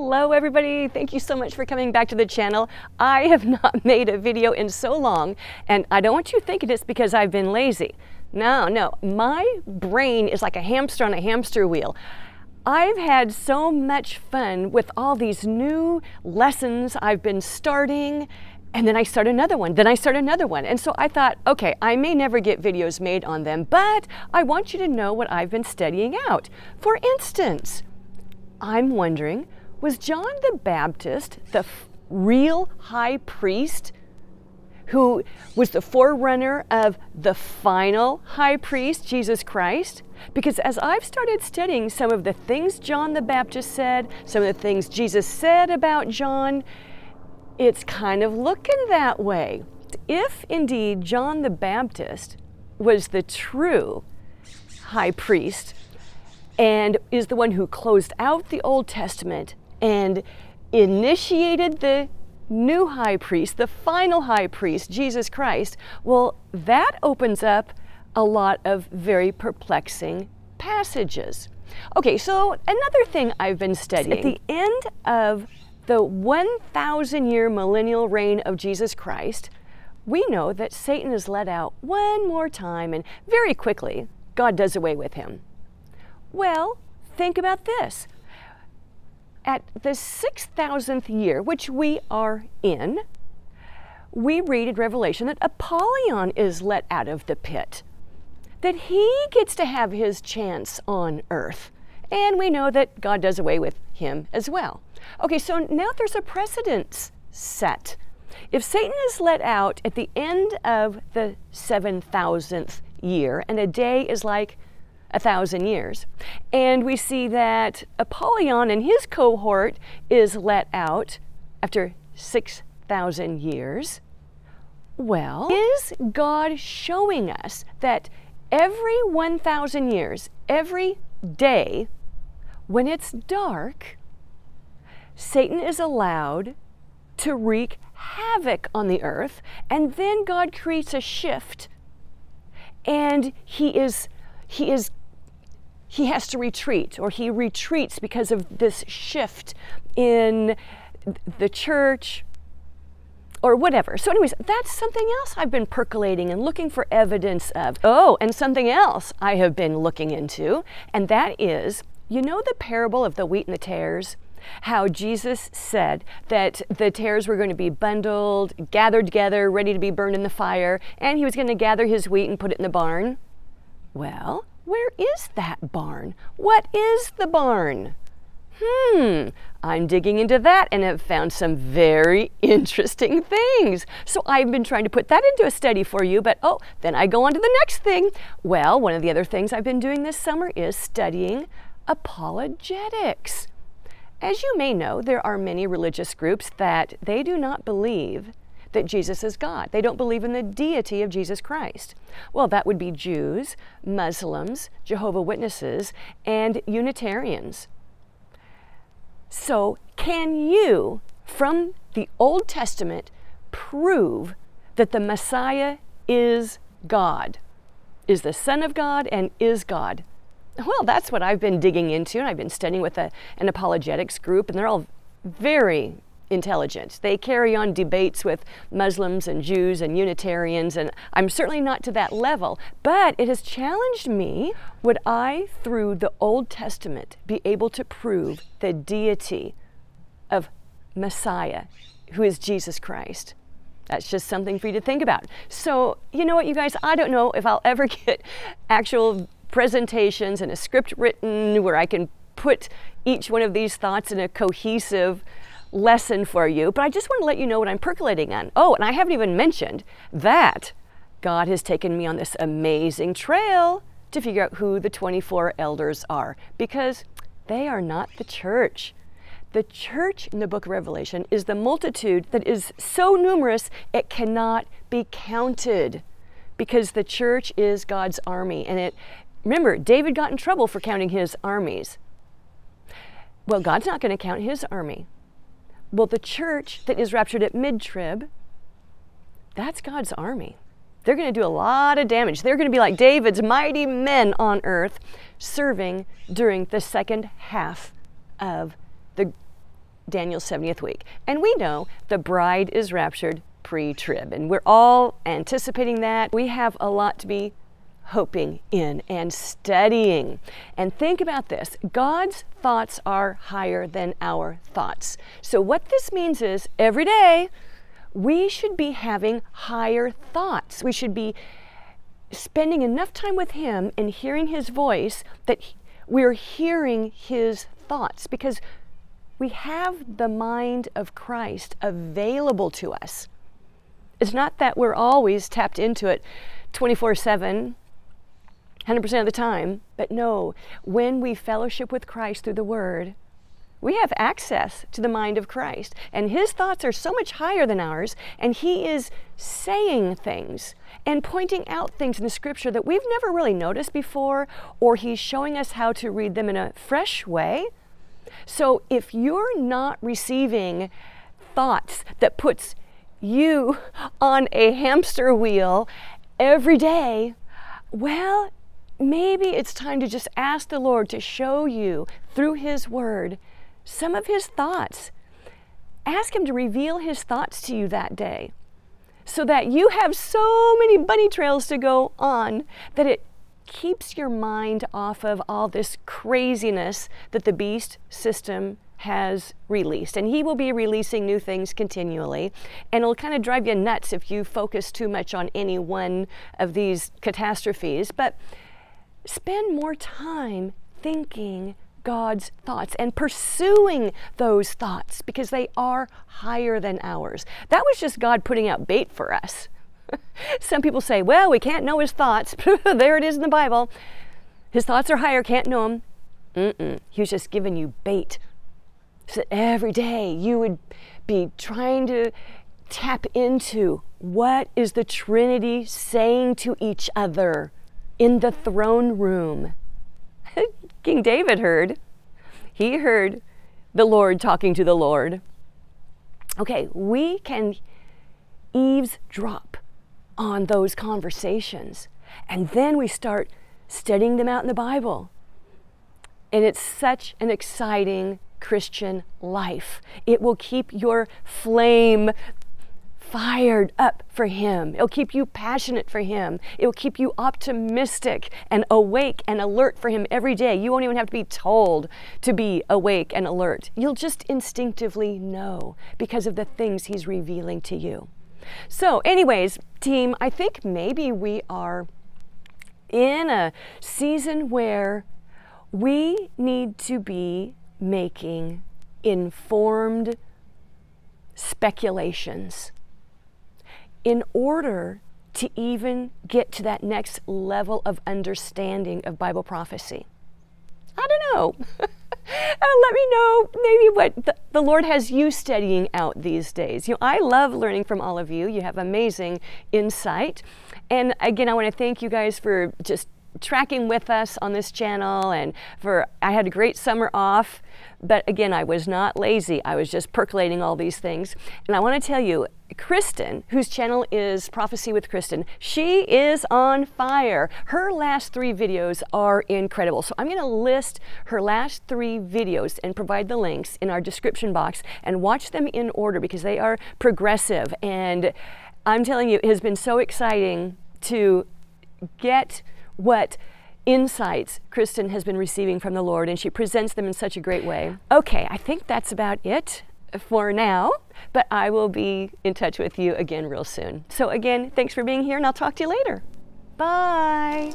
Hello everybody, thank you so much for coming back to the channel. I have not made a video in so long, and I don't want you thinking it's because I've been lazy. No, my brain is like a hamster on a hamster wheel. I've had so much fun with all these new lessons I've been starting, and then I start another one, then I start another one. And so I thought, okay, I may never get videos made on them, but I want you to know what I've been studying out. For instance, I'm wondering, was John the Baptist the real high priest who was the forerunner of the final high priest, Jesus Christ? Because as I've started studying some of the things John the Baptist said, some of the things Jesus said about John, it's kind of looking that way. If indeed John the Baptist was the true high priest and is the one who closed out the Old Testament and initiated the new high priest, the final high priest, Jesus Christ, well, that opens up a lot of very perplexing passages. Okay, so another thing I've been studying, at the end of the 1,000-year millennial reign of Jesus Christ, we know that Satan is let out one more time, and very quickly, God does away with him. Well, think about this. At the 6,000th year, which we are in, we read in Revelation that Apollyon is let out of the pit, that he gets to have his chance on earth. And we know that God does away with him as well. Okay, so now there's a precedence set. If Satan is let out at the end of the 7,000th year, and a day is like 1,000 years, and we see that Apollyon and his cohort is let out after 6,000 years, well, is God showing us that every 1,000 years, every day, when it's dark, Satan is allowed to wreak havoc on the earth, and then God creates a shift, and he has to retreat, or he retreats because of this shift in the church or whatever. So anyways, that's something else I've been percolating and looking for evidence of. Oh, and something else I have been looking into, and that is, you know the parable of the wheat and the tares? How Jesus said that the tares were going to be bundled, gathered together, ready to be burned in the fire, and he was going to gather his wheat and put it in the barn. Well, where is that barn? What is the barn? I'm digging into that and have found some very interesting things. So I've been trying to put that into a study for you, but then I go on to the next thing. Well, one of the other things I've been doing this summer is studying apologetics. As you may know, there are many religious groups that they do not believe that Jesus is God. They don't believe in the deity of Jesus Christ. Well, that would be Jews, Muslims, Jehovah's Witnesses, and Unitarians. So, can you, from the Old Testament, prove that the Messiah is God, is the Son of God, and is God? Well, that's what I've been digging into, and I've been studying with an apologetics group, and they're all very intelligent. They carry on debates with Muslims and Jews and Unitarians, and I'm certainly not to that level, but it has challenged me. Would I, through the Old Testament, be able to prove the deity of Messiah, who is Jesus Christ? That's just something for you to think about. So, you know what, you guys, I don't know if I'll ever get actual presentations and a script written where I can put each one of these thoughts in a cohesive lesson for you, but I just want to let you know what I'm percolating on. Oh, and I haven't even mentioned that God has taken me on this amazing trail to figure out who the 24 elders are, because they are not the church. The church in the book of Revelation is the multitude that is so numerous it cannot be counted, because the church is God's army. And remember, David got in trouble for counting his armies. Well, God's not going to count his army. Well, the church that is raptured at mid-trib, that's God's army. They're going to do a lot of damage. They're going to be like David's mighty men on earth, serving during the second half of the Daniel's 70th week. And we know the bride is raptured pre-trib, and we're all anticipating that. We have a lot to be hoping in and studying. And think about this, God's thoughts are higher than our thoughts. So what this means is every day we should be having higher thoughts. We should be spending enough time with Him and hearing His voice that we're hearing His thoughts, because we have the mind of Christ available to us. It's not that we're always tapped into it 24/7, 100% of the time, but no, when we fellowship with Christ through the Word, we have access to the mind of Christ, and His thoughts are so much higher than ours, and He is saying things and pointing out things in the Scripture that we've never really noticed before, or He's showing us how to read them in a fresh way. So if you're not receiving thoughts that puts you on a hamster wheel every day, well, maybe it's time to just ask the Lord to show you through His Word some of His thoughts. Ask Him to reveal His thoughts to you that day, so that you have so many bunny trails to go on that it keeps your mind off of all this craziness that the beast system has released. And he will be releasing new things continually, and it'll kind of drive you nuts if you focus too much on any one of these catastrophes. But spend more time thinking God's thoughts and pursuing those thoughts, because they are higher than ours. That was just God putting out bait for us. Some people say, well, we can't know His thoughts. There it is in the Bible. His thoughts are higher, can't know them. He was just giving you bait, so that every day you would be trying to tap into what is the Trinity saying to each other in the throne room. King David heard. He heard the Lord talking to the Lord. Okay, we can eavesdrop on those conversations, and then we start studying them out in the Bible. And it's such an exciting Christian life. It will keep your flame fired up for Him. It'll keep you passionate for Him. It will keep you optimistic and awake and alert for Him every day. You won't even have to be told to be awake and alert. You'll just instinctively know because of the things He's revealing to you. So anyways, team, I think maybe we are in a season where we need to be making informed speculations in order to even get to that next level of understanding of Bible prophecy. I don't know. Let me know maybe what the Lord has you studying out these days. I love learning from all of you. You have amazing insight. And again, I want to thank you guys for just tracking with us on this channel, and I had a great summer off, but again, I was not lazy. I was just percolating all these things. And I want to tell you, Kristen, whose channel is Prophecy with Kristen, she is on fire. Her last 3 videos are incredible. So I'm going to list her last 3 videos and provide the links in our description box, and watch them in order because they are progressive. And I'm telling you, it has been so exciting to get what insights Kristen has been receiving from the Lord, and she presents them in such a great way. Okay, I think that's about it for now, but I will be in touch with you again real soon. So again, thanks for being here, and I'll talk to you later. Bye.